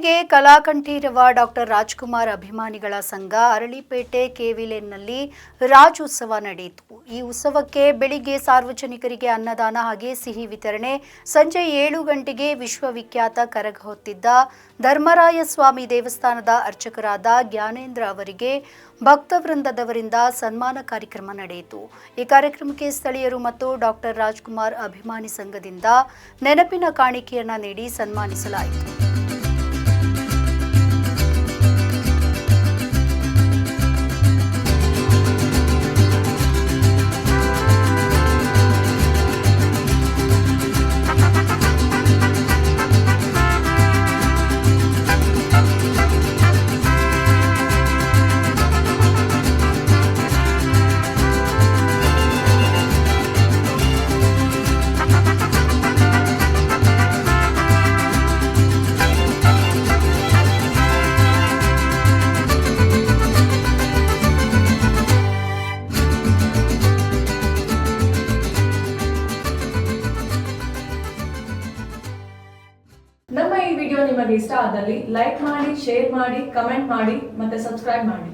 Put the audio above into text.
ಇತ್ತೀಚೆಗೆ ಕಲಾಕಂಠೀರವ ಡಾಕ್ಟರ್ ರಾಜ್ಕುಮಾರ್ ಅಭಿಮಾನಿಗಳ ಸಂಘ ಅರಳಿಪೇಟೆ ಕೆವಿಲೇನ್ನಲ್ಲಿ ರಾಜ್ಯೋತ್ಸವ ನಡೆಯಿತು. ಈ ಉತ್ಸವಕ್ಕೆ ಬೆಳಿಗ್ಗೆ ಸಾರ್ವಜನಿಕರಿಗೆ ಅನ್ನದಾನ ಹಾಗೆ ಸಿಹಿ ವಿತರಣೆ, ಸಂಜೆ 7 ಗಂಟೆಗೆ ವಿಶ್ವವಿಖ್ಯಾತ ಕರಗ ಹೊತ್ತಿದ್ದ ಧರ್ಮರಾಯ ಸ್ವಾಮಿ ದೇವಸ್ಥಾನದ ಅರ್ಚಕರಾದ ಜ್ಞಾನೇಂದ್ರ ಅವರಿಗೆ ಭಕ್ತವೃಂದದವರಿಂದ ಸನ್ಮಾನ ಕಾರ್ಯಕ್ರಮ ನಡೆಯಿತು. ಈ ಕಾರ್ಯಕ್ರಮಕ್ಕೆ ಸ್ಥಳೀಯರು ಮತ್ತು ಡಾಕ್ಟರ್ ರಾಜ್ಕುಮಾರ್ ಅಭಿಮಾನಿ ಸಂಘದಿಂದ ನೆನಪಿನ ಕಾಣಿಕೆಯನ್ನ ನೀಡಿ ಸನ್ಮಾನಿಸಲಾಯಿತು. ನಮ್ಮ ಈ ವಿಡಿಯೋ ನಿಮಗೆ ಇಷ್ಟ ಆದಲ್ಲಿ ಲೈಕ್ ಮಾಡಿ, ಶೇರ್ ಮಾಡಿ, ಕಮೆಂಟ್ ಮಾಡಿ ಮತ್ತೆ ಸಬ್ಸ್ಕ್ರೈಬ್ ಮಾಡಿ.